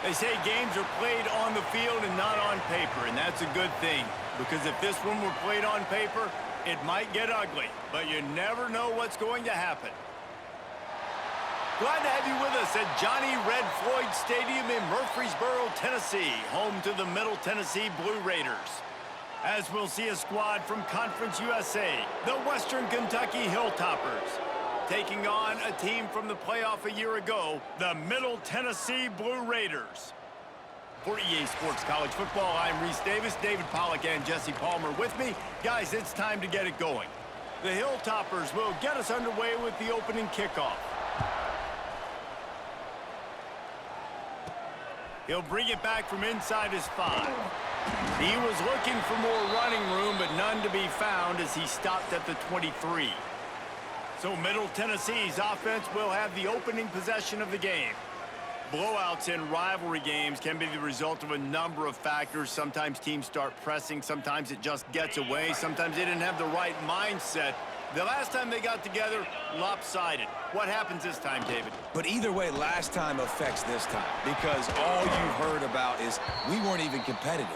They say games are played on the field and not on paper, and that's a good thing. Because if this one were played on paper, it might get ugly, but you never know what's going to happen. Glad to have you with us at Johnny Red Floyd Stadium in Murfreesboro, Tennessee, home to the Middle Tennessee Blue Raiders. As we'll see a squad from Conference USA, the Western Kentucky Hilltoppers, taking on a team from the playoff a year ago, the Middle Tennessee Blue Raiders. For EA Sports College Football, I'm Reese Davis, David Pollack, and Jesse Palmer with me. Guys, it's time to get it going. The Hilltoppers will get us underway with the opening kickoff. He'll bring it back from inside his 5. He was looking for more running room, but none to be found as he stopped at the 23. So Middle Tennessee's offense will have the opening possession of the game. Blowouts in rivalry games can be the result of a number of factors. Sometimes teams start pressing, sometimes it just gets away, sometimes they didn't have the right mindset. The last time they got together, lopsided. What happens this time, David? But either way, last time affects this time because all you've heard about is we weren't even competitive.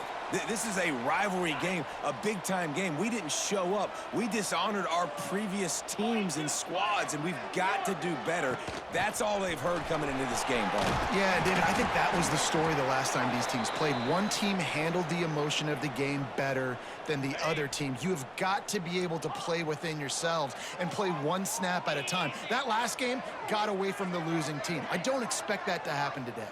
This is a rivalry game, a big-time game. We didn't show up. We dishonored our previous teams and squads, and we've got to do better. That's all they've heard coming into this game, Paul. Yeah, David, I think that was the story the last time these teams played. One team handled the emotion of the game better than the other team. You have got to be able to play within yourselves and play one snap at a time. That last game got away from the losing team. I don't expect that to happen today.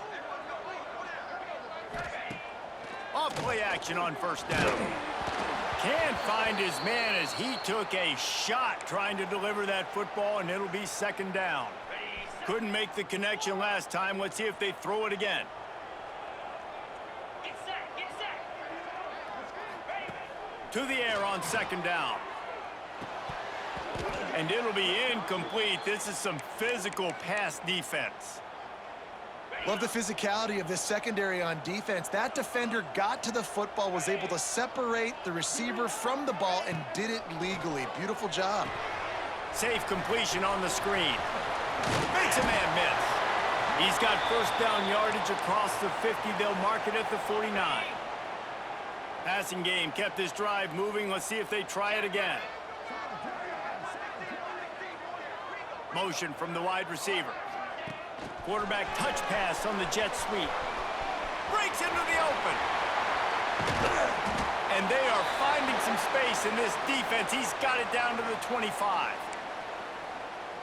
Off-play action on first down. Can't find his man as he took a shot trying to deliver that football, and it'll be second down. Couldn't make the connection last time. Let's see if they throw it again. To the air on second down. And it'll be incomplete. This is some physical pass defense. Love the physicality of this secondary on defense. That defender got to the football, was able to separate the receiver from the ball, and did it legally. Beautiful job. Safe completion on the screen. Makes a man miss. He's got first down yardage across the 50. They'll mark it at the 49. Passing game kept this drive moving. Let's see if they try it again. Motion from the wide receiver. Quarterback touch pass on the jet sweep. Breaks into the open. And they are finding some space in this defense. He's got it down to the 25.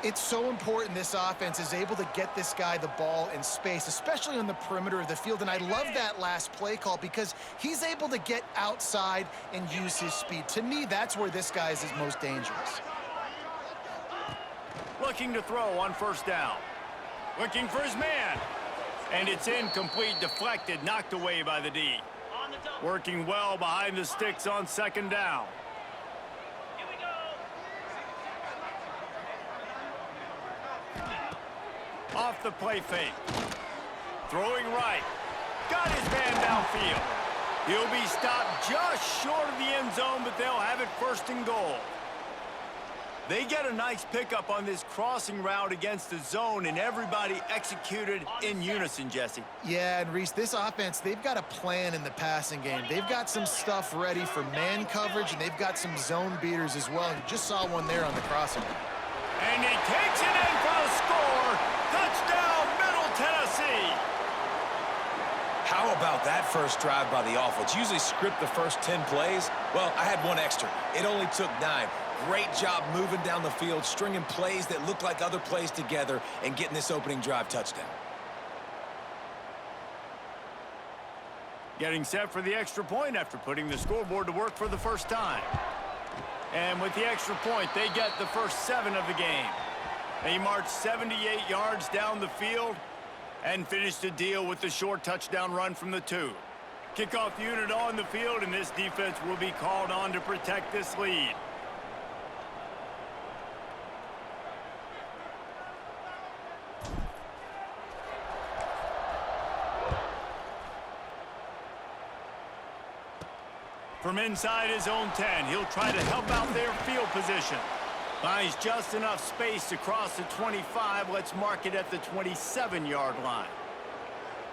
It's so important this offense is able to get this guy the ball in space, especially on the perimeter of the field. And I love that last play call because he's able to get outside and use his speed. To me, that's where this guy is his most dangerous. Looking to throw on first down. Looking for his man. And it's incomplete, deflected, knocked away by the D. Working well behind the sticks on second down. Here we go. Off the play fake. Throwing right. Got his man downfield. He'll be stopped just short of the end zone, but they'll have it first and goal. They get a nice pickup on this crossing route against the zone, and everybody executed in unison, Jesse. Yeah, and Reese, this offense, they've got a plan in the passing game. They've got some stuff ready for man coverage, and they've got some zone beaters as well. You just saw one there on the crossing route. And he takes it in for the score. Touchdown, Middle Tennessee. How about that first drive by the offense? Usually script the first 10 plays. Well, I had one extra. It only took 9. Great job moving down the field, stringing plays that look like other plays together, and getting this opening drive touchdown. Getting set for the extra point after putting the scoreboard to work for the first time. And with the extra point, they get the first 7 of the game. They march 78 yards down the field and finish the deal with the short touchdown run from the 2. Kickoff unit on the field, and this defense will be called on to protect this lead. From inside his own 10, he'll try to help out their field position. Finds just enough space to cross the 25. Let's mark it at the 27-yard line.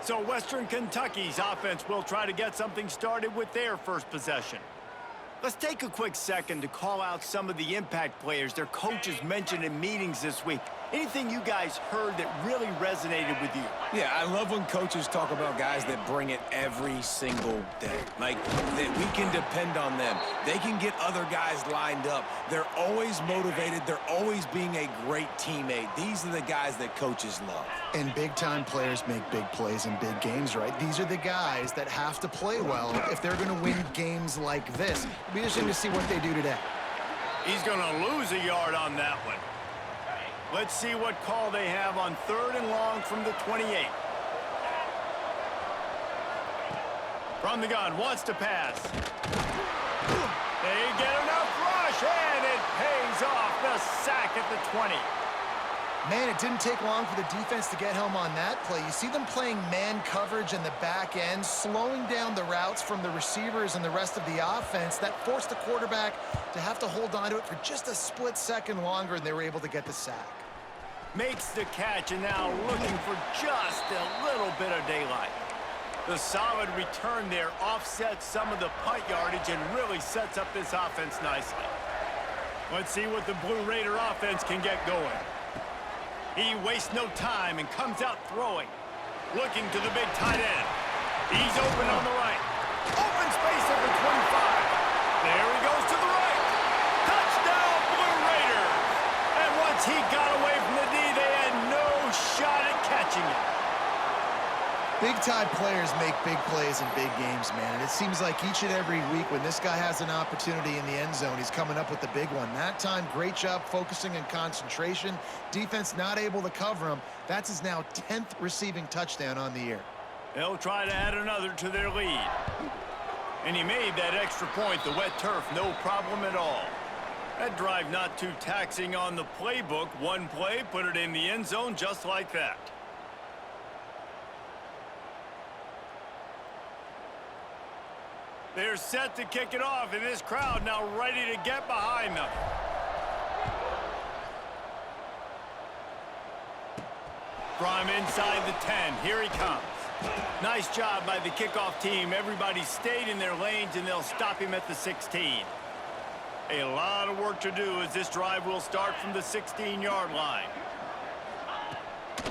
So Western Kentucky's offense will try to get something started with their first possession. Let's take a quick second to call out some of the impact players their coaches mentioned in meetings this week. Anything you guys heard that really resonated with you? Yeah, I love when coaches talk about guys that bring it every single day. Like, that we can depend on them. They can get other guys lined up. They're always motivated. They're always being a great teammate. These are the guys that coaches love. And big-time players make big plays in big games, right? These are the guys that have to play well if they're going to win games like this. It'll be interesting to see what they do today. He's going to lose a yard on that one. Let's see what call they have on 3rd and long from the 28. From the gun, wants to pass. They get enough rush, and it pays off the sack at the 20. Man, it didn't take long for the defense to get home on that play. You see them playing man coverage in the back end, slowing down the routes from the receivers and the rest of the offense. That forced the quarterback to have to hold on to it for just a split second longer, and they were able to get the sack. Makes the catch, and now looking for just a little bit of daylight. The solid return there offsets some of the punt yardage and really sets up this offense nicely. Let's see what the Blue Raider offense can get going. He wastes no time and comes out throwing. Looking to the big tight end. He's open on the right. Open space at the 25. There he goes to the right. Touchdown, Blue Raiders. And once he got away from the D, they had no shot at catching it. Big-time players make big plays in big games, man. And it seems like each and every week when this guy has an opportunity in the end zone, he's coming up with the big one. That time, great job focusing and concentration. Defense not able to cover him. That's his now 10th receiving touchdown on the year. They'll try to add another to their lead. And he made that extra point, the wet turf, no problem at all. That drive not too taxing on the playbook. One play, put it in the end zone just like that. They're set to kick it off, and this crowd now ready to get behind them. From inside the 10, here he comes. Nice job by the kickoff team. Everybody stayed in their lanes, and they'll stop him at the 16. A lot of work to do as this drive will start from the 16-yard line.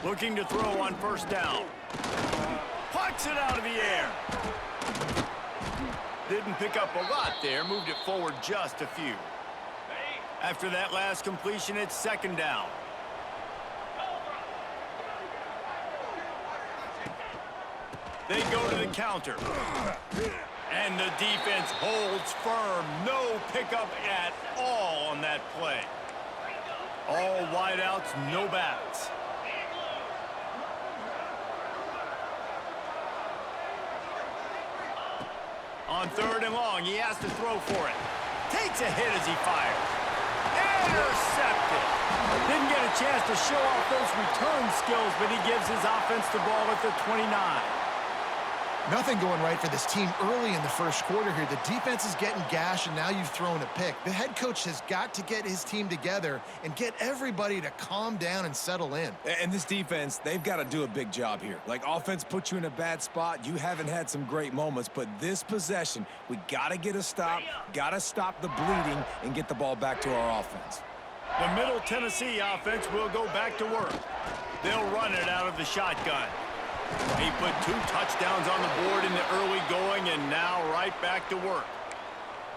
Looking to throw on first down. Plucks it out of the air. Didn't pick up a lot there, moved it forward just a few. After that last completion, it's second down. They go to the counter. And the defense holds firm. No pickup at all on that play. All wideouts, no backs. On 3rd and long, he has to throw for it. Takes a hit as he fires. Intercepted. Didn't get a chance to show off those return skills, but he gives his offense the ball at the 29. Nothing going right for this team early in the first quarter here. The defense is getting gashed, and now you've thrown a pick. The head coach has got to get his team together and get everybody to calm down and settle in. And this defense, they've got to do a big job here. Like, offense put you in a bad spot. You haven't had some great moments, but this possession, we got to get a stop, got to stop the bleeding, and get the ball back to our offense. The Middle Tennessee offense will go back to work. They'll run it out of the shotgun. He put 2 touchdowns on the board in the early going, and now right back to work.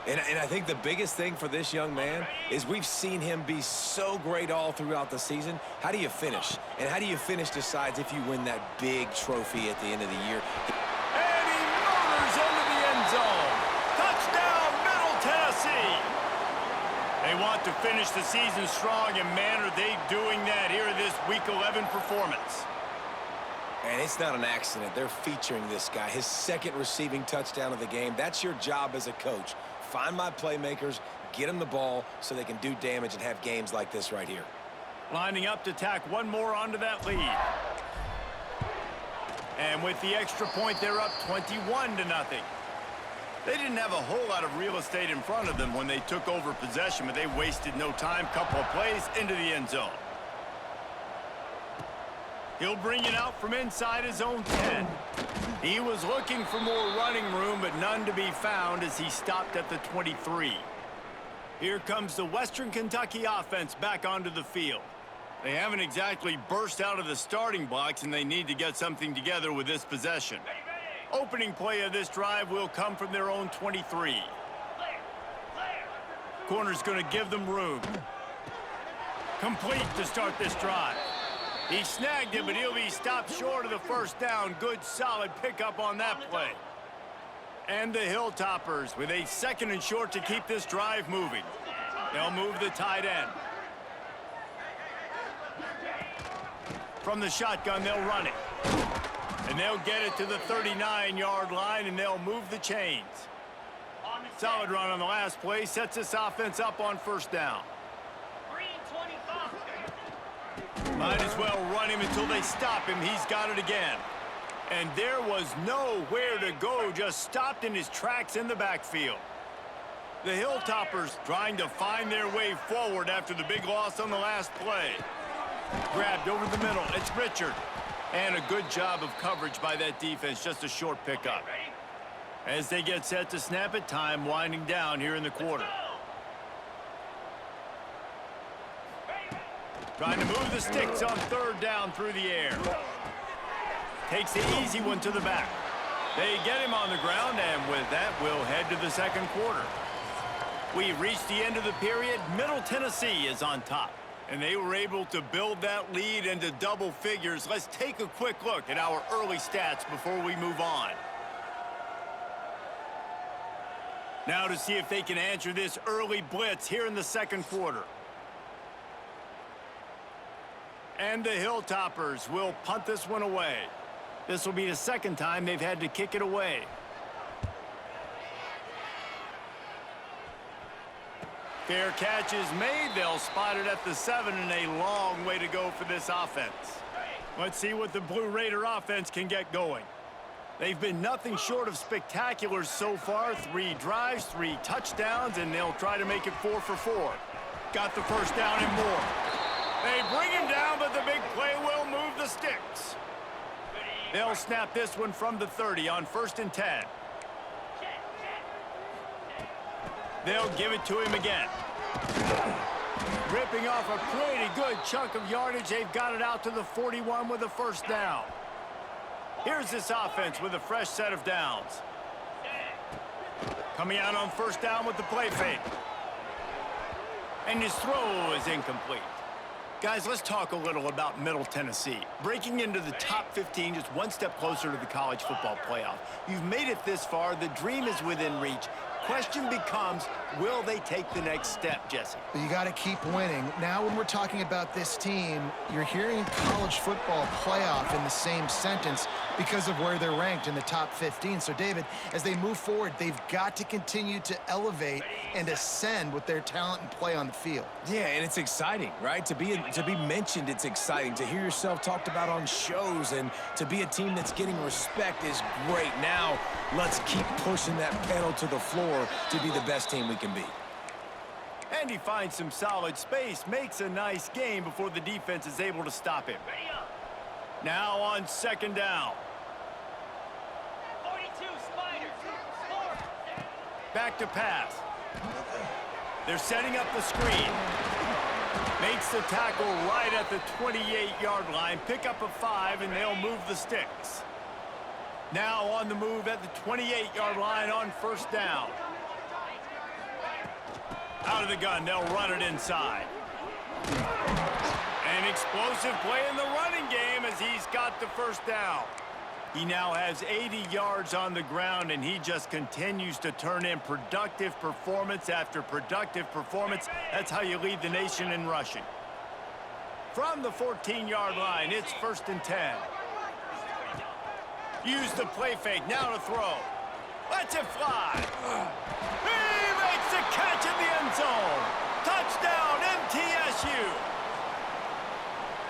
And I think the biggest thing for this young man is we've seen him be so great all throughout the season. How do you finish? And how do you finish decides if you win that big trophy at the end of the year. And he motors into the end zone. Touchdown, Middle Tennessee. They want to finish the season strong, and man, are they doing that here in this Week 11 performance. And it's not an accident. They're featuring this guy. His 2nd receiving touchdown of the game. That's your job as a coach. Find my playmakers, get them the ball so they can do damage and have games like this right here. Lining up to tack one more onto that lead. And with the extra point, they're up 21-0. They didn't have a whole lot of real estate in front of them when they took over possession, but they wasted no time. Couple of plays into the end zone. He'll bring it out from inside his own 10. He was looking for more running room, but none to be found as he stopped at the 23. Here comes the Western Kentucky offense back onto the field. They haven't exactly burst out of the starting blocks, and they need to get something together with this possession. Opening play of this drive will come from their own 23. Corner's going to give them room. Complete to start this drive. He snagged it, but he'll be stopped short of the first down. Good, solid pickup on that play. And the Hilltoppers with a 2nd and short to keep this drive moving. They'll move the tight end. From the shotgun, they'll run it. And they'll get it to the 39-yard line, and they'll move the chains. Solid run on the last play. Sets this offense up on first down. Might as well run him until they stop him. He's got it again. And there was nowhere to go, just stopped in his tracks in the backfield. The Hilltoppers trying to find their way forward after the big loss on the last play. Grabbed over the middle. It's Richard. And a good job of coverage by that defense. Just a short pickup. As they get set to snap it, time winding down here in the quarter. Trying to move the sticks on 3rd down through the air. Takes the easy one to the back. They get him on the ground, and with that, we'll head to the 2nd quarter. We've reached the end of the period. Middle Tennessee is on top, and they were able to build that lead into double figures. Let's take a quick look at our early stats before we move on. Now to see if they can answer this early blitz here in the 2nd quarter. And the Hilltoppers will punt this one away. This will be the 2nd time they've had to kick it away. Fair catch is made. They'll spot it at the 7, and a long way to go for this offense. Let's see what the Blue Raider offense can get going. They've been nothing short of spectacular so far. 3 drives, 3 touchdowns, and they'll try to make it 4 for 4. Got the first down and more. They bring him down, but the big play will move the sticks. They'll snap this one from the 30 on 1st and 10. They'll give it to him again. Ripping off a pretty good chunk of yardage. They've got it out to the 41 with a first down. Here's this offense with a fresh set of downs. Coming out on 1st down with the play fake. And his throw is incomplete. Guys, let's talk a little about Middle Tennessee. Breaking into the top 15, just one step closer to the college football playoff. You've made it this far. The dream is within reach. Question becomes, will they take the next step, Jesse? You got to keep winning. Now when we're talking about this team, you're hearing college football playoff in the same sentence because of where they're ranked in the top 15. So, David, as they move forward, they've got to continue to elevate and ascend with their talent and play on the field. Yeah, and it's exciting, right? To be mentioned, it's exciting. To hear yourself talked about on shows and to be a team that's getting respect is great. Now, let's keep pushing that pedal to the floor to be the best team we can be. And he finds some solid space, makes a nice game before the defense is able to stop him. Now on 2nd down. 42 Spiders. Back to pass. They're setting up the screen. Makes the tackle right at the 28-yard line. Pick up a 5, and they'll move the sticks. Now on the move at the 28-yard line on 1st down. Out of the gun, they'll run it inside. An explosive play in the running game as he's got the first down. He now has 80 yards on the ground, and he just continues to turn in productive performance after productive performance. That's how you lead the nation in rushing. From the 14-yard line, it's 1st and 10. Use the play fake, now to throw. Lets it fly. He makes the catch in the end zone. Touchdown, MTSU.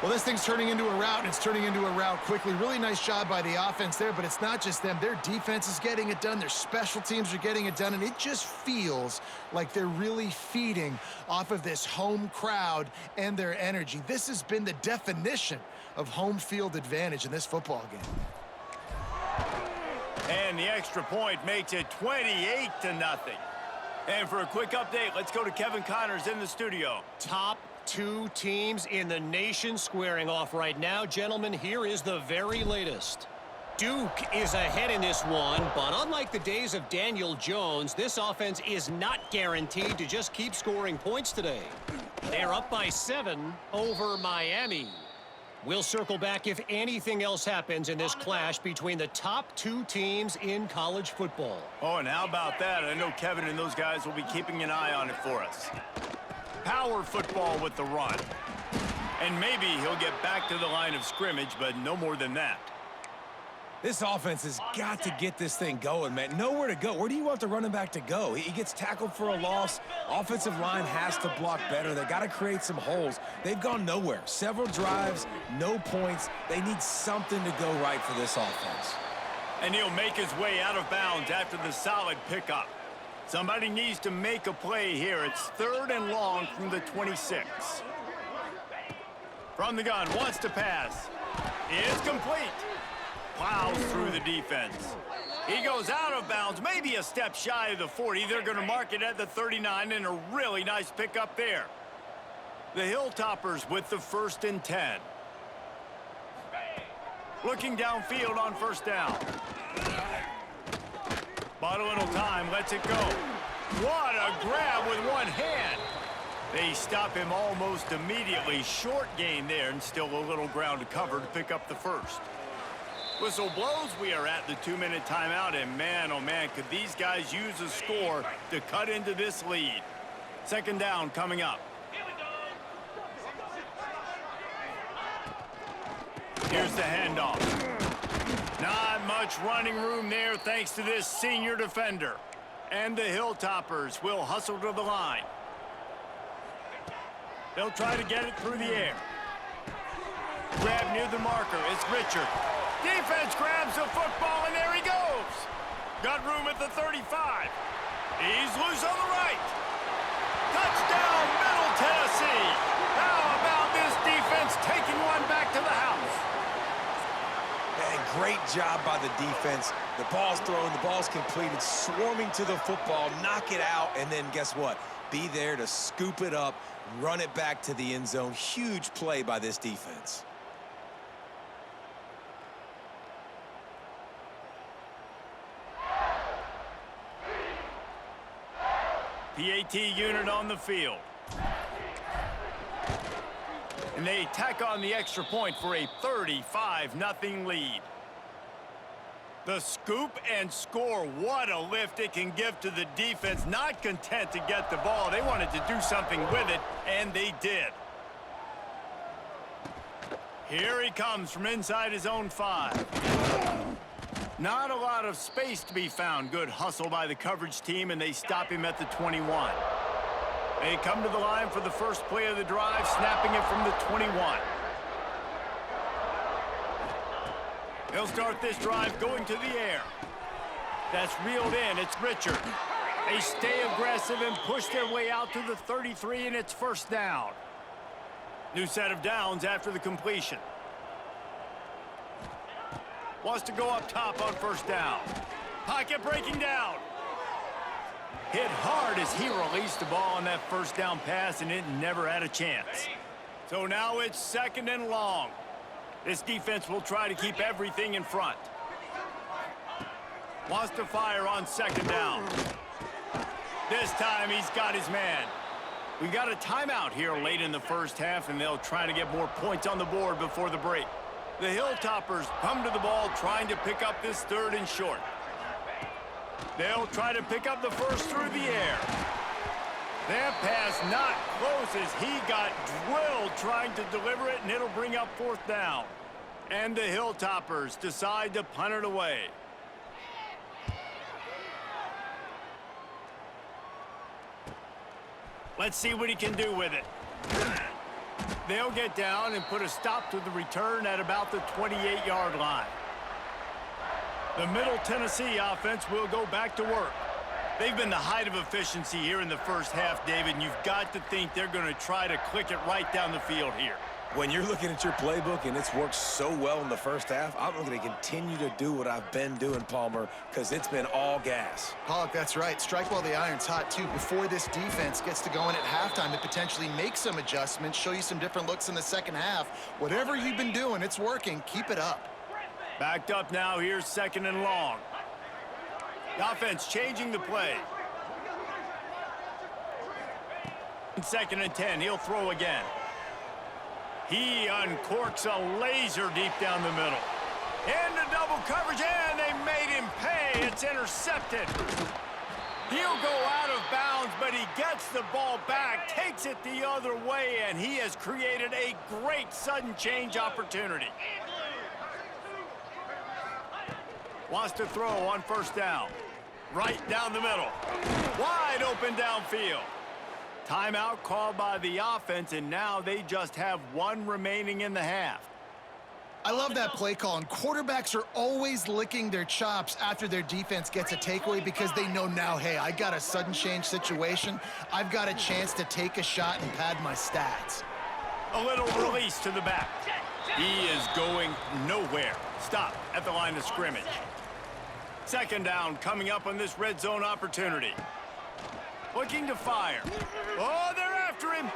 Well, this thing's turning into a route, and it's turning into a route quickly. Really nice job by the offense there, but it's not just them. Their defense is getting it done. Their special teams are getting it done, and it just feels like they're really feeding off of this home crowd and their energy. This has been the definition of home field advantage in this football game. And the extra point makes it 28-0. And for a quick update, let's go to Kevin Connors in the studio. Top two teams in the nation squaring off right now. Gentlemen, here is the very latest. Duke is ahead in this one, but unlike the days of Daniel Jones, this offense is not guaranteed to just keep scoring points today. They're up by 7 over Miami. We'll circle back if anything else happens in this clash between the top two teams in college football. Oh, and how about that? I know Kevin and those guys will be keeping an eye on it for us. Power football with the run. And maybe he'll get back to the line of scrimmage, but no more than that. This offense has got to get this thing going, man. Nowhere to go. Where do you want the running back to go? He gets tackled for a loss. Offensive line has to block better. They got to create some holes. They've gone nowhere. Several drives, no points. They need something to go right for this offense. And he'll make his way out of bounds after the solid pickup. Somebody needs to make a play here. It's 3rd and long from the 26. From the gun, wants to pass. Is complete. Plows through the defense. He goes out of bounds, maybe a step shy of the 40. They're going to mark it at the 39, and a really nice pickup there. The Hilltoppers with the 1st and 10. Looking downfield on 1st down. Bought a little time, lets it go. What a grab with one hand. They stop him almost immediately. Short gain there, and still a little ground to cover to pick up the 1st. Whistle blows, we are at the 2-minute timeout, and man, oh man, could these guys use a score to cut into this lead. 2nd down coming up. Here's the handoff. Not much running room there thanks to this senior defender. And the Hilltoppers will hustle to the line. They'll try to get it through the air. Grab near the marker, it's Richard. Defense grabs the football, and there he goes. Got room at the 35. He's loose on the right. Touchdown, Middle Tennessee. How about this defense taking one back to the house? And great job by the defense. The ball's thrown, the ball's completed, swarming to the football, knock it out, and then guess what? Be there to scoop it up, run it back to the end zone. Huge play by this defense. PAT unit on the field. And they tack on the extra point for a 35-0 lead. The scoop and score, what a lift it can give to the defense. Not content to get the ball. They wanted to do something with it, and they did. Here he comes from inside his own 5. Not a lot of space to be found. Good hustle by the coverage team, and they stop him at the 21. They come to the line for the first play of the drive, snapping it from the 21. They'll start this drive going to the air. That's reeled in. It's Richard. They stay aggressive and push their way out to the 33, and it's 1st down. New set of downs after the completion. Wants to go up top on 1st down. Pocket breaking down. Hit hard as he released the ball on that 1st down pass, and it never had a chance. So now it's 2nd and long. This defense will try to keep everything in front. Wants to fire on 2nd down. This time he's got his man. We got a timeout here late in the 1st half, and they'll try to get more points on the board before the break. The Hilltoppers come to the ball trying to pick up this 3rd and short. They'll try to pick up the 1st through the air. That pass not close as he got drilled trying to deliver it, and it'll bring up 4th down. And the Hilltoppers decide to punt it away. Let's see what he can do with it. They'll get down and put a stop to the return at about the 28-yard line. The Middle Tennessee offense will go back to work. They've been the height of efficiency here in the first half, David, and you've got to think they're going to try to click it right down the field here. When you're looking at your playbook and it's worked so well in the first half, I'm going to continue to do what I've been doing, Palmer, because it's been all gas. Pollock, that's right. Strike while the iron's hot, too. Before this defense gets to going at halftime to potentially make some adjustments, show you some different looks in the second half. Whatever you've been doing, it's working. Keep it up. Backed up now. Here's 2nd and long. The offense changing the play. 2nd and 10. He'll throw again. He uncorks a laser deep down the middle. Into double coverage, and they made him pay. It's intercepted. He'll go out of bounds, but he gets the ball back, takes it the other way, and he has created a great sudden change opportunity. Wants to throw on 1st down. Right down the middle. Wide open downfield. Timeout called by the offense, and now they just have 1 remaining in the half. I love that play call, and quarterbacks are always licking their chops after their defense gets a takeaway because they know now, hey, I got a sudden change situation. I've got a chance to take a shot and pad my stats. A little release to the back. He is going nowhere. Stop at the line of scrimmage. 2nd down coming up on this red zone opportunity. Looking to fire. Oh, they're after him.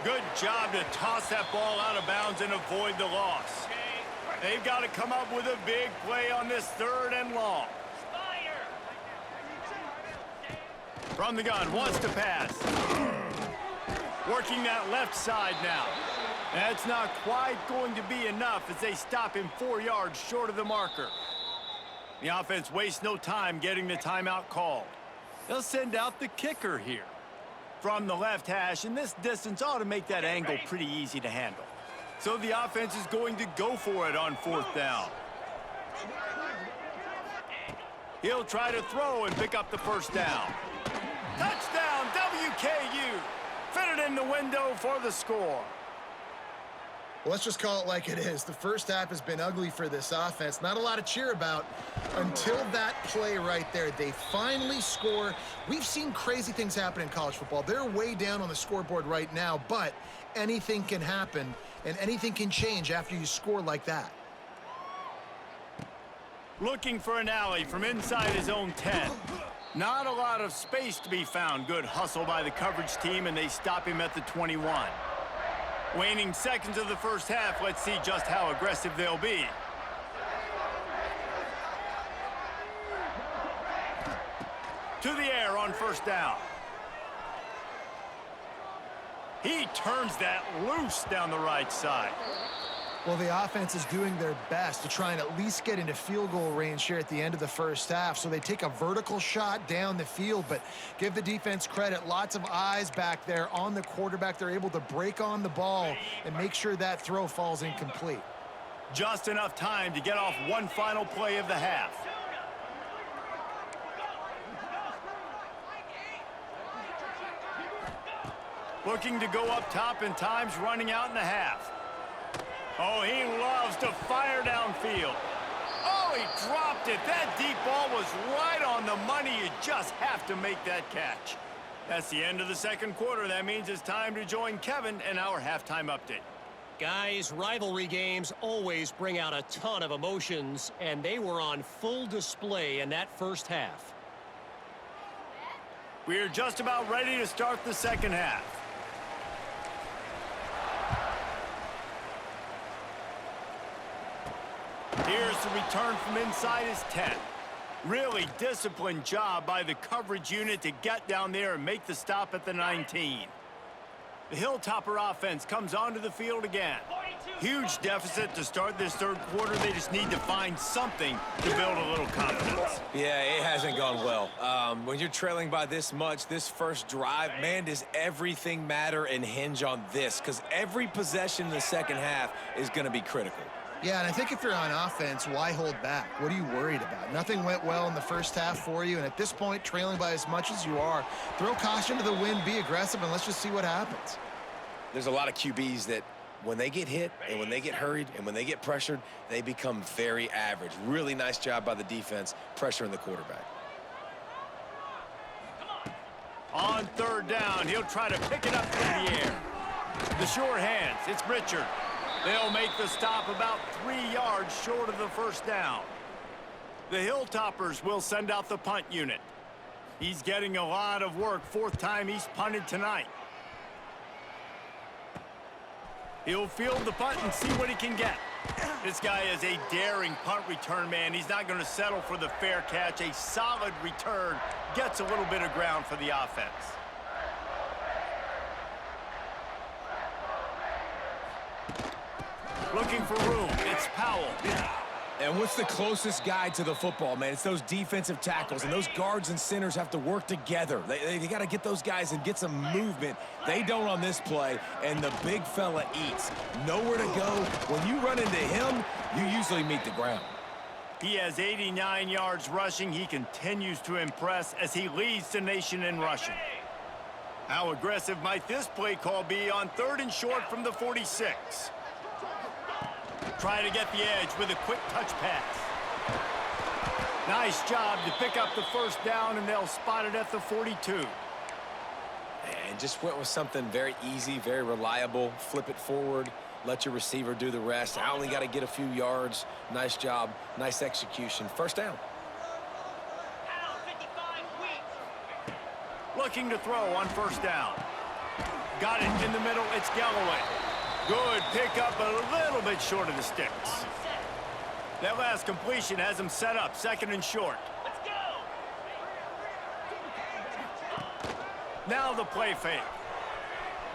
Good job to toss that ball out of bounds and avoid the loss. They've got to come up with a big play on this 3rd and long. From the gun, wants to pass. Working that left side now. That's not quite going to be enough as they stop him 4 yards short of the marker. The offense wastes no time getting the timeout called. They'll send out the kicker here. From the left hash, and this distance ought to make that angle pretty easy to handle. So the offense is going to go for it on 4th down. He'll try to throw and pick up the 1st down. Touchdown, WKU. Fit it in the window for the score. Well, let's just call it like it is. The first half has been ugly for this offense. Not a lot to cheer about until that play right there. They finally score. We've seen crazy things happen in college football. They're way down on the scoreboard right now, but anything can happen, and anything can change after you score like that. Looking for an alley from inside his own 10. Not a lot of space to be found. Good hustle by the coverage team, and they stop him at the 21. Waning seconds of the first half, let's see just how aggressive they'll be. To the air on 1st down. He turns that loose down the right side. Well, the offense is doing their best to try and at least get into field goal range here at the end of the first half. So they take a vertical shot down the field, but give the defense credit. Lots of eyes back there on the quarterback. They're able to break on the ball and make sure that throw falls incomplete. Just enough time to get off one final play of the half. Looking to go up top, and time's running out in the half. Oh, he loves to fire downfield. Oh, he dropped it. That deep ball was right on the money. You just have to make that catch. That's the end of the second quarter. That means it's time to join Kevin in our halftime update. Guys, rivalry games always bring out a ton of emotions, and they were on full display in that first half. We're just about ready to start the second half. Here's the return from inside his 10. Really disciplined job by the coverage unit to get down there and make the stop at the 19. The Hilltopper offense comes onto the field again. Huge deficit to start this third quarter. They just need to find something to build a little confidence. Yeah, it hasn't gone well. When you're trailing by this much, this first drive, man, does everything matter and hinge on this? Because every possession in the second half is going to be critical. Yeah, and I think if you're on offense, why hold back? What are you worried about? Nothing went well in the first half for you, and at this point, trailing by as much as you are, throw caution to the wind, be aggressive, and let's just see what happens. There's a lot of QBs that when they get hit and when they get hurried and when they get pressured, they become very average. Really nice job by the defense pressuring the quarterback. On third down, he'll try to pick it up in the air. The sure hands, it's Richard. They'll make the stop about 3 yards short of the first down. The Hilltoppers will send out the punt unit. He's getting a lot of work, 4th time he's punted tonight. He'll field the punt and see what he can get. This guy is a daring punt return man. He's not going to settle for the fair catch. A solid return gets a little bit of ground for the offense. Looking for room. It's Powell. And what's the closest guy to the football, man? It's those defensive tackles, and those guards and centers have to work together. They got to get those guys and get some movement. They don't on this play, and the big fella eats. Nowhere to go. When you run into him, you usually meet the ground. He has 89 yards rushing. He continues to impress as he leads the nation in rushing. How aggressive might this play call be on 3rd and short from the 46? Trying to get the edge with a quick touch pass. Nice job to pick up the first down, and they'll spot it at the 42. And just went with something very easy, very reliable. Flip it forward, let your receiver do the rest. I only got to get a few yards. Nice job, nice execution. First down. Looking to throw on first down. Got it in the middle. It's Galloway. Good pickup, a little bit short of the sticks. That last completion has him set up 2nd and short. Let's go. Now the play fake.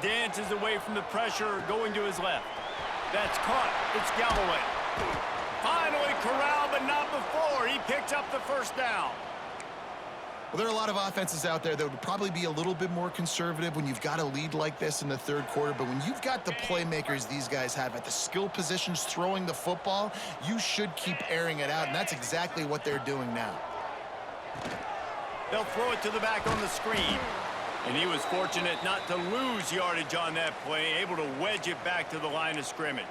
Dances away from the pressure, going to his left. That's caught. It's Galloway. Finally corralled, but not before. He picks up the first down. Well, there are a lot of offenses out there that would probably be a little bit more conservative when you've got a lead like this in the 3rd quarter. But when you've got the playmakers these guys have at the skill positions throwing the football, you should keep airing it out, and that's exactly what they're doing now. They'll throw it to the back on the screen. And he was fortunate not to lose yardage on that play, able to wedge it back to the line of scrimmage.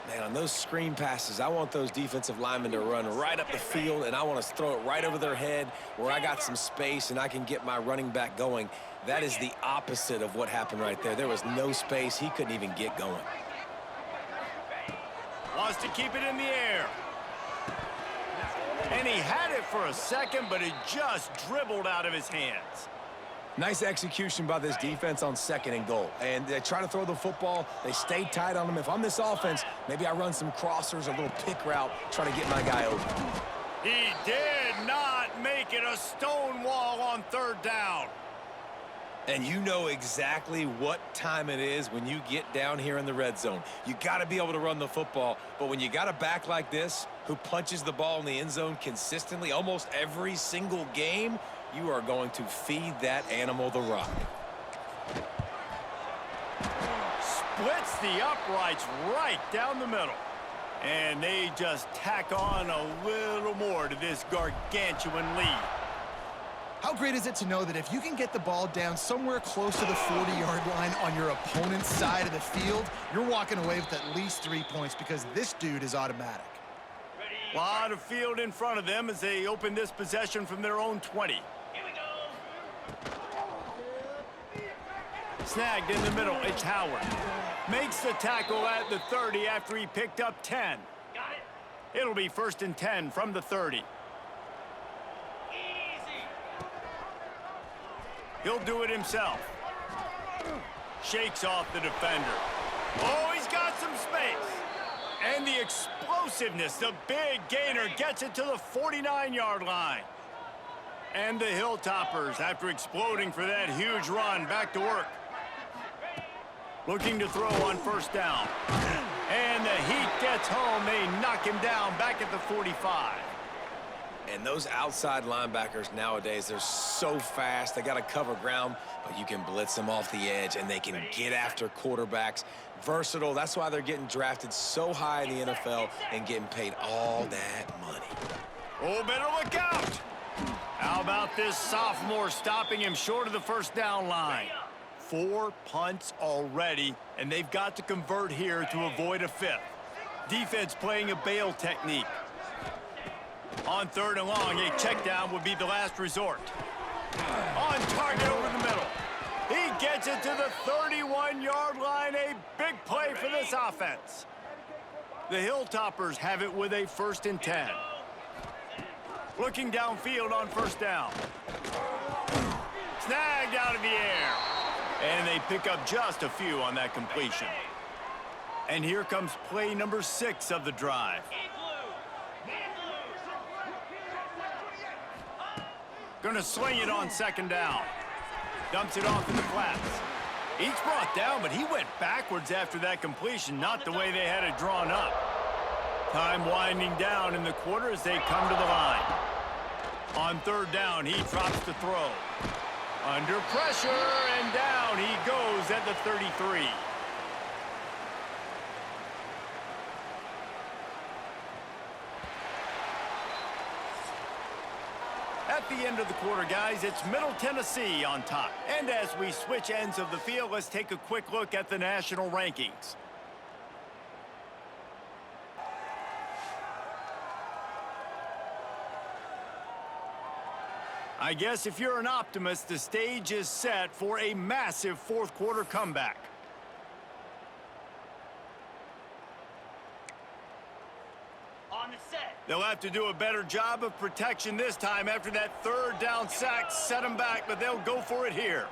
Man, on those screen passes, I want those defensive linemen to run right up the field, and I want to throw it right over their head where I got some space and I can get my running back going. That is the opposite of what happened right there. There was no space. He couldn't even get going. Wants to keep it in the air. And he had it for a second, but it just dribbled out of his hands. Nice execution by this defense on 2nd and goal. And they try to throw the football. They stay tight on them. If I'm this offense, maybe I run some crossers, a little pick route, try to get my guy open. He did not make it a stone wall on 3rd down. And you know exactly what time it is when you get down here in the red zone. You got to be able to run the football. But when you got a back like this who punches the ball in the end zone consistently almost every single game, you are going to feed that animal the rock. Splits the uprights right down the middle. And they just tack on a little more to this gargantuan lead. How great is it to know that if you can get the ball down somewhere close to the 40-yard line on your opponent's side of the field, you're walking away with at least 3 points because this dude is automatic. A lot of field in front of them as they open this possession from their own 20. Here we go. Snagged in the middle, it's Howard. Makes the tackle at the 30 after he picked up 10. Got it. It'll be 1st and 10 from the 30. Easy. He'll do it himself. Shakes off the defender. Oh, he's got some space. And the explosiveness, the big gainer gets it to the 49-yard line. And the Hilltoppers, after exploding for that huge run, back to work. Looking to throw on 1st down. And the heat gets home. They knock him down back at the 45. And those outside linebackers nowadays, they're so fast. They got to cover ground, but you can blitz them off the edge, and they can get after quarterbacks. Versatile. That's why they're getting drafted so high in the NFL and getting paid all that money. Oh, better look out. How about this sophomore stopping him short of the 1st down line? 4 punts already, and they've got to convert here to avoid a 5th. Defense playing a bail technique. On 3rd and long, a check down would be the last resort. On target over the middle. He gets it to the 31-yard line. A big play for this offense. The Hilltoppers have it with a 1st and 10. Looking downfield on 1st down. Snagged out of the air. And they pick up just a few on that completion. And here comes play number 6 of the drive. Gonna sling it on 2nd down. Dumps it off in the flats. Each brought down, but he went backwards after that completion, not the way they had it drawn up. Time winding down in the quarter as they come to the line. On 3rd down, he drops the throw. Under pressure, and down he goes at the 33. At the end of the quarter, guys, it's Middle Tennessee on top. And as we switch ends of the field, let's take a quick look at the national rankings. I guess if you're an optimist, the stage is set for a massive 4th quarter comeback. They'll have to do a better job of protection this time after that 3rd down sack set them back, but they'll go for it here.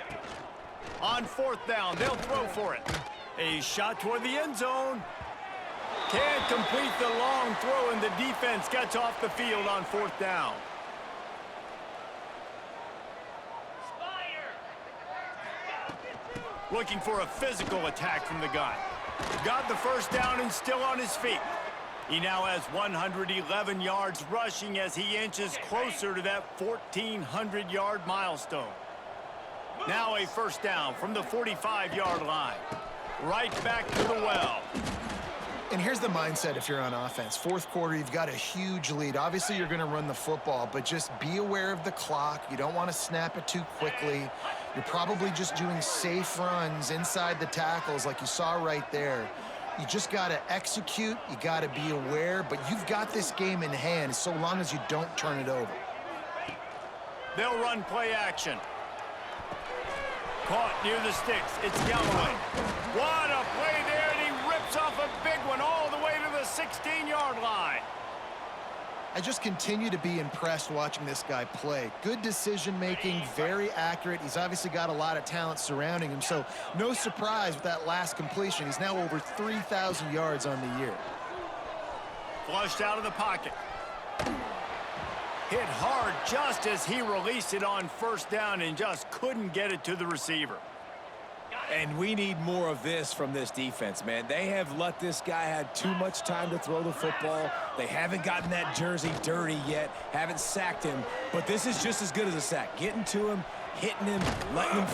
On 4th down, they'll throw for it. A shot toward the end zone. Can't complete the long throw, and the defense gets off the field on 4th down. Looking for a physical attack from the gun. Got the 1st down and still on his feet. He now has 111 yards rushing as he inches closer to that 1,400-yard milestone. Now a 1st down from the 45-yard line. Right back to the well. And here's the mindset if you're on offense. 4th quarter, you've got a huge lead. Obviously, you're going to run the football, but just be aware of the clock. You don't want to snap it too quickly. You're probably just doing safe runs inside the tackles like you saw right there. You just got to execute. You got to be aware, but you've got this game in hand so long as you don't turn it over. They'll run play action. Caught near the sticks. It's Galloway. What a play there, and he rips off a big one all the way to the 16-yard line. I just continue to be impressed watching this guy play. Good decision-making, very accurate. He's obviously got a lot of talent surrounding him, so no surprise with that last completion. He's now over 3,000 yards on the year. Flushed out of the pocket. Hit hard just as he released it on 1st down and just couldn't get it to the receiver. And we need more of this from this defense, man. They have let this guy have too much time to throw the football. They haven't gotten that jersey dirty yet, haven't sacked him. But this is just as good as a sack. Getting to him, hitting him, letting him...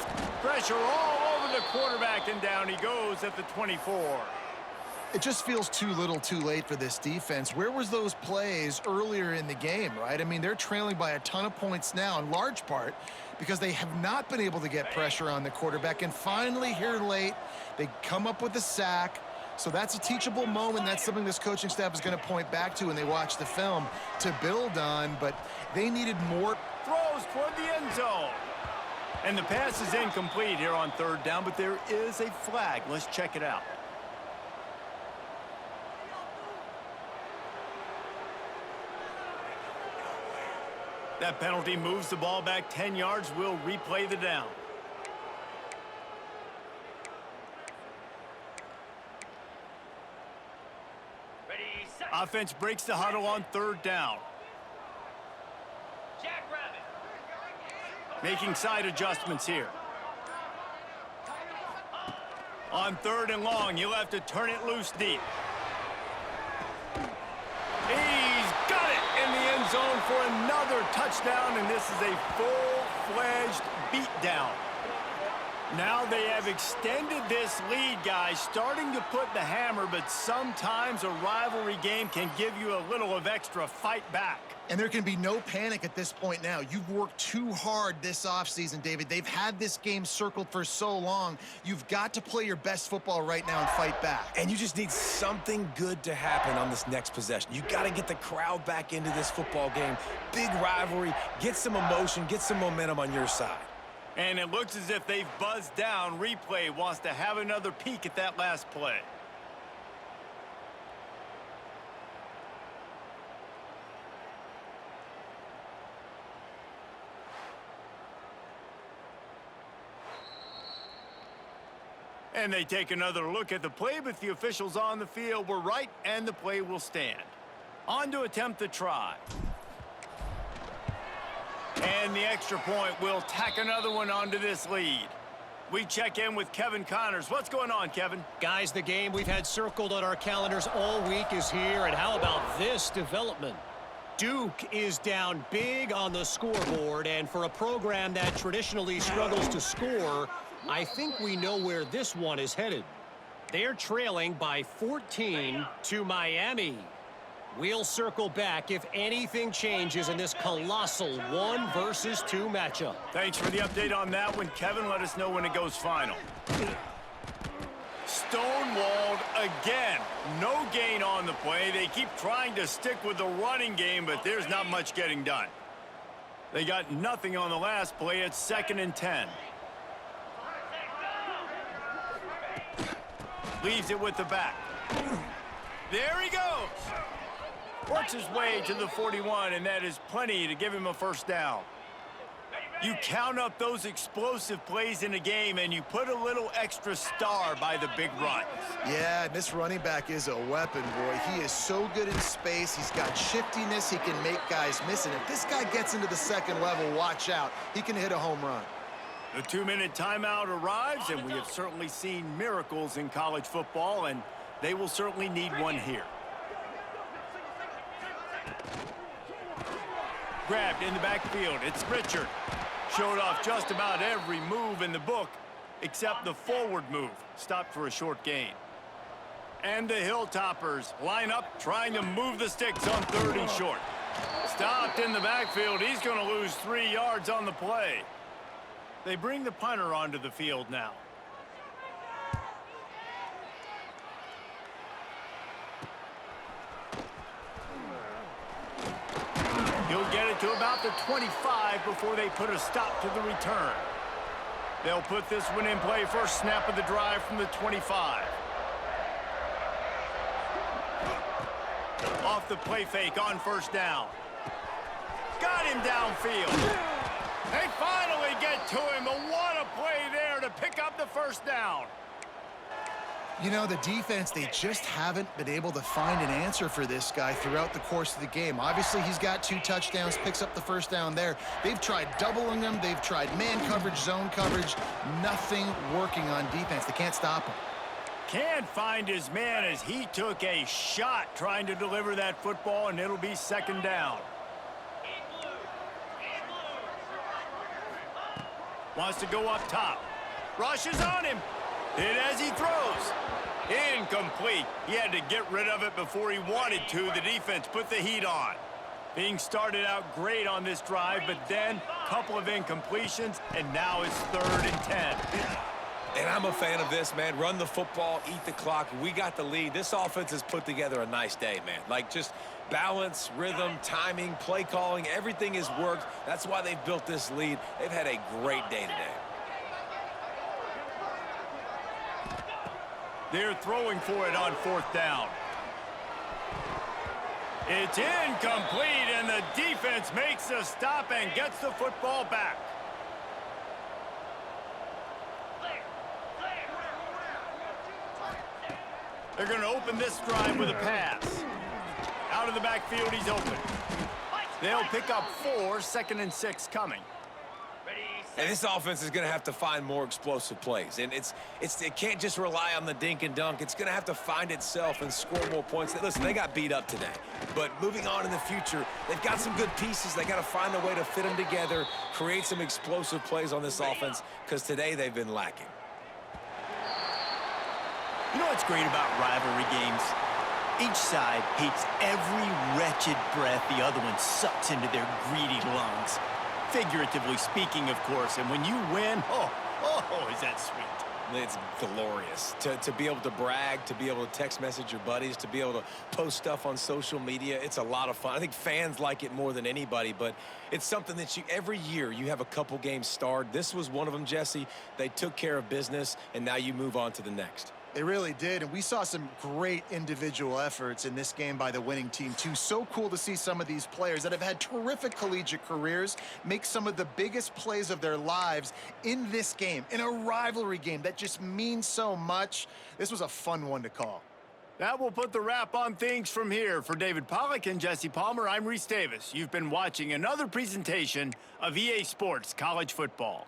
Pressure all over the quarterback, and down he goes at the 24. It just feels too little too late for this defense. Where was those plays earlier in the game, right? I mean, they're trailing by a ton of points now, in large part because they have not been able to get pressure on the quarterback. And finally, here late, they come up with a sack. So that's a teachable moment. That's something this coaching staff is going to point back to when they watch the film to build on. But they needed more. Throws toward the end zone. And the pass is incomplete here on 3rd down, but there is a flag. Let's check it out. That penalty moves the ball back 10 yards. We'll replay the down. Ready, set. Offense breaks the huddle on 3rd down. Jackrabbit. Making side adjustments here. On 3rd and long, you'll have to turn it loose deep. He's got it in the end zone for another touchdown, and this is a full-fledged beatdown. Now they have extended this lead, guys, starting to put the hammer, but sometimes a rivalry game can give you a little of extra fight back. And there can be no panic at this point now. You've worked too hard this offseason, David. They've had this game circled for so long. You've got to play your best football right now and fight back. And you just need something good to happen on this next possession. You got to get the crowd back into this football game. Big rivalry. Get some emotion. Get some momentum on your side. And it looks as if they've buzzed down. Replay wants to have another peek at that last play. And they take another look at the play, but the officials on the field were right, and the play will stand. On to attempt the try. And the extra point will tack another one onto this lead. We check in with Kevin Connors. What's going on, Kevin? Guys, the game we've had circled on our calendars all week is here, and how about this development? Duke is down big on the scoreboard, and for a program that traditionally struggles to score, I think we know where this one is headed. They're trailing by 14 to Miami. We'll circle back if anything changes in this colossal 1 versus 2 matchup. Thanks for the update on that one, Kevin. Let us know when it goes final. Stonewalled again. No gain on the play. They keep trying to stick with the running game, but there's not much getting done. They got nothing on the last play. It's 2nd and 10. Leaves it with the back. There he goes. Works his way to the 41, and that is plenty to give him a first down. You count up those explosive plays in a game, and you put a little extra star by the big runs. Yeah, this running back is a weapon, boy. He is so good in space. He's got shiftiness. He can make guys miss. And if this guy gets into the second level, watch out. He can hit a home run. The 2-minute timeout arrives, and we have certainly seen miracles in college football, and they will certainly need one here. Grabbed in the backfield. It's Richard. Showed off just about every move in the book, except the forward move. Stopped for a short gain. And the Hilltoppers line up, trying to move the sticks on 3rd and short. Stopped in the backfield. He's going to lose 3 yards on the play. They bring the punter onto the field now. He'll get it to about the 25 before they put a stop to the return. They'll put this one in play. First snap of the drive from the 25. Off the play fake on first down. Got him downfield. They finally get to him, but what a play there to pick up the first down. You know, the defense, they just haven't been able to find an answer for this guy throughout the course of the game. Obviously, he's got 2 touchdowns, picks up the first down there. They've tried doubling him. They've tried man coverage, zone coverage. Nothing working on defense. They can't stop him. Can't find his man as he took a shot trying to deliver that football, and it'll be 2nd down. Wants to go up top. Rushes on him. Hit as he throws. Incomplete. He had to get rid of it before he wanted to. The defense put the heat on. Being started out great on this drive, but then a couple of incompletions, and now it's 3rd and 10. And I'm a fan of this, man. Run the football, eat the clock. We got the lead. This offense has put together a nice day, man. Like, just balance, rhythm, timing, play calling, everything has worked. That's why they've built this lead. They've had a great day today. They're throwing for it on 4th down. It's incomplete, and the defense makes a stop and gets the football back. They're going to open this drive with a pass. Out of the backfield, he's open. They'll pick up 4, 2nd and 6 coming. Ready, And this offense is going to have to find more explosive plays. And it can't just rely on the dink and dunk. It's going to have to find itself and score more points. Listen, they got beat up today. But moving on in the future, they've got some good pieces. They got to find a way to fit them together, create some explosive plays on this offense, because today they've been lacking. You know what's great about rivalry games? Each side hates every wretched breath the other one sucks into their greedy lungs. Figuratively speaking, of course, and when you win, oh, is that sweet. It's glorious to be able to brag, to be able to text message your buddies, to be able to post stuff on social media. It's a lot of fun. I think fans like it more than anybody, but it's something that every year you have a couple games starred. This was one of them, Jesse. They took care of business, and now you move on to the next. They really did, and we saw some great individual efforts in this game by the winning team, too. So cool to see some of these players that have had terrific collegiate careers make some of the biggest plays of their lives in this game, in a rivalry game that just means so much. This was a fun one to call. That will put the wrap on things from here. For David Pollack and Jesse Palmer, I'm Reese Davis. You've been watching another presentation of EA Sports College Football.